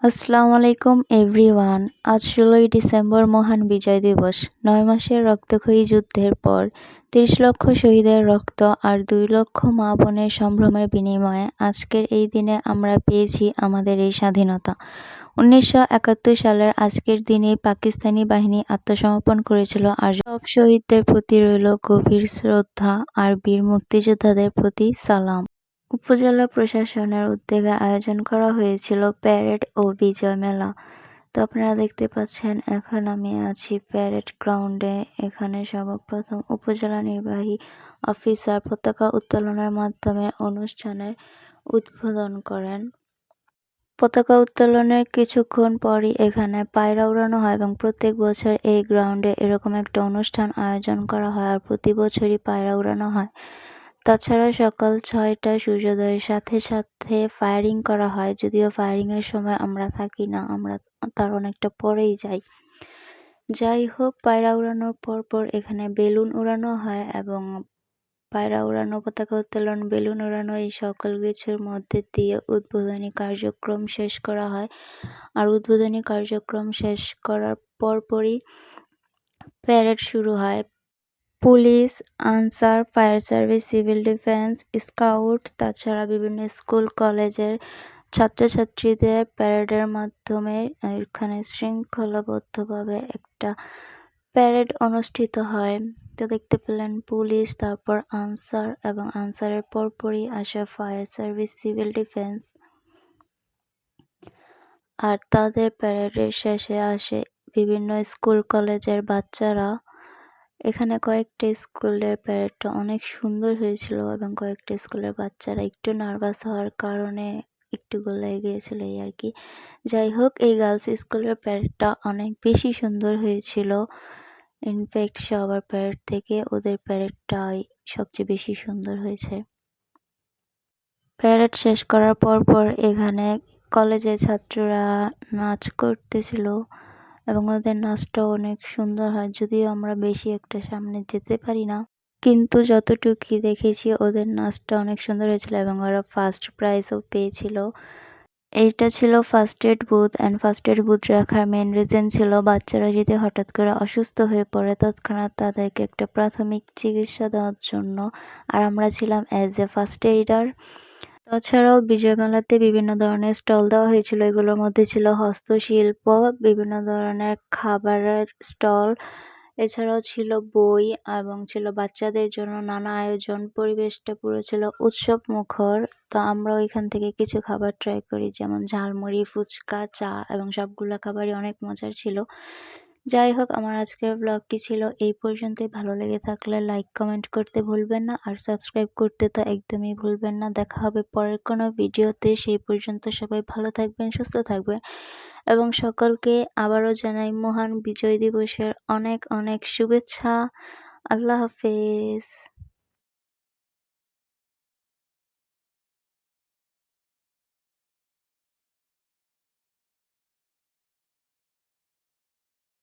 আসসালামু আলাইকুম এভরিওয়ান। আজ ১৬ই ডিসেম্বর মহান বিজয় দিবস। ৯ মাসের রক্তক্ষয়ী যুদ্ধের পর ৩০ লক্ষ শহীদের রক্ত আর ২ লক্ষ মা-বোনের সম্ভ্রমের বিনিময়ে আজকের এই দিনে আমরা পেয়েছি আমাদের এই স্বাধীনতা। ১৯৭১ সালের আজকের দিনেই পাকিস্তানি বাহিনী আত্মসমর্পণ করেছিল আর সব শহীদদের প্রতি রইল গভীর শ্রদ্ধা আর বীর মুক্তিযোদ্ধাদের প্রতি সালাম। উপজেলা প্রশাসনের উদ্যোগে আয়োজন করা হয়েছিল প্যারেড ও বিজয় মেলা। তো আপনারা দেখতে পাচ্ছেন এখন আমি আছি প্যারেড গ্রাউন্ডে। এখানে সর্বপ্রথম উপজেলা নির্বাহী অফিসার পতাকা উত্তোলনের মাধ্যমে অনুষ্ঠানের উদ্বোধন করেন। পতাকা উত্তোলনের কিছুক্ষণ পরই এখানে পায়রা উড়ানো হয় এবং প্রত্যেক বছর এই গ্রাউন্ডে এরকম একটা অনুষ্ঠান আয়োজন করা হয় আর প্রতি বছরই পায়রা উড়ানো হয়। তাছাড়া সকাল ৬টায় সূর্যোদয়ের সাথে সাথে ফায়ারিং করা হয়, যদিও ফায়ারিংয়ের সময় আমরা থাকি না, আমরা তার অনেকটা পরেই যাই। যাই হোক, পায়রা উড়ানোর পর এখানে বেলুন উড়ানো হয় এবং পায়রা উড়ানো, পতাকা উত্তোলন, বেলুন উড়ানো এই সকল কিছুর মধ্যে দিয়ে উদ্বোধনী কার্যক্রম শেষ করা হয়। আর উদ্বোধনী কার্যক্রম শেষ করার পরপরই প্যারেড শুরু হয়। Police, answer, fire service, civil defence, scout, তাছাড়া বিভিন্ন স্কুল কলেজের ছাত্রছাত্রীদের প্যারেডের মাধ্যমে এখানে শৃঙ্খলাবদ্ধভাবে একটা প্যারেড অনুষ্ঠিত হয়। তো দেখতে পেলেন পুলিশ, তারপর আনসার এবং আনসারের পরপরই আসে ফায়ার সার্ভিস, সিভিল ডিফেন্স। আর তাদের প্যারেডের শেষে আসে বিভিন্ন স্কুল কলেজের বাচ্চারা। এখানে কয়েকটা স্কুলের প্যারেডটা অনেক সুন্দর হয়েছিল এবং কয়েকটা স্কুলের বাচ্চারা একটু নার্ভাস হওয়ার কারণে একটু গোলায় গিয়েছিল, এই আর কি। যাই হোক, এই গার্লস স্কুলের প্যারেডটা অনেক বেশি সুন্দর হয়েছিল। ইনফ্যাক্ট সবার প্যারেড থেকে ওদের প্যারেডটাই সবচেয়ে বেশি সুন্দর হয়েছে। প্যারেড শেষ করার পর এখানে কলেজের ছাত্ররা নাচ করতেছিল এবং ওদের নাচটাও অনেক সুন্দর হয়, যদিও আমরা বেশি একটা সামনে যেতে পারি না, কিন্তু যতটুকু দেখেছি ওদের নাচটা অনেক সুন্দর হয়েছিল এবং ওরা ফার্স্ট প্রাইজও পেয়েছিল। এইটা ছিল first aid booth and first aid booth রাখার মেন রিজন ছিল বাচ্চারা যদি হঠাৎ করে অসুস্থ হয়ে পড়ে তৎক্ষণাৎ তাদেরকে একটা প্রাথমিক চিকিৎসা দেওয়ার জন্য। আর আমরা ছিলাম অ্যাজ এ ফার্স্ট এইডার। তাছাড়াও বিজয় মেলাতে বিভিন্ন ধরনের স্টল দেওয়া হয়েছিল। এগুলোর মধ্যে ছিল হস্তশিল্প, বিভিন্ন ধরনের খাবারের স্টল, এছাড়াও ছিল বই এবং ছিল বাচ্চাদের জন্য নানা আয়োজন। পরিবেশটা পুরো ছিল উৎসব মুখর। তো আমরা ওইখান থেকে কিছু খাবার ট্রাই করি, যেমন ঝালমুড়ি, ফুচকা, চা, এবং সবগুলো খাবারই অনেক মজার ছিল। যাই হোক, আমার আজকের ব্লগটি ছিল এই পর্যন্তই। ভালো লেগে থাকলে লাইক কমেন্ট করতে ভুলবেন না আর সাবস্ক্রাইব করতে তো একদমই ভুলবেন না। দেখা হবে পরের কোনো ভিডিওতে। সেই পর্যন্ত সবাই ভালো থাকবেন, সুস্থ থাকবেন এবং সকলকে আবারও জানাই মহান বিজয় দিবসের অনেক অনেক শুভেচ্ছা। আল্লাহ হাফেজ।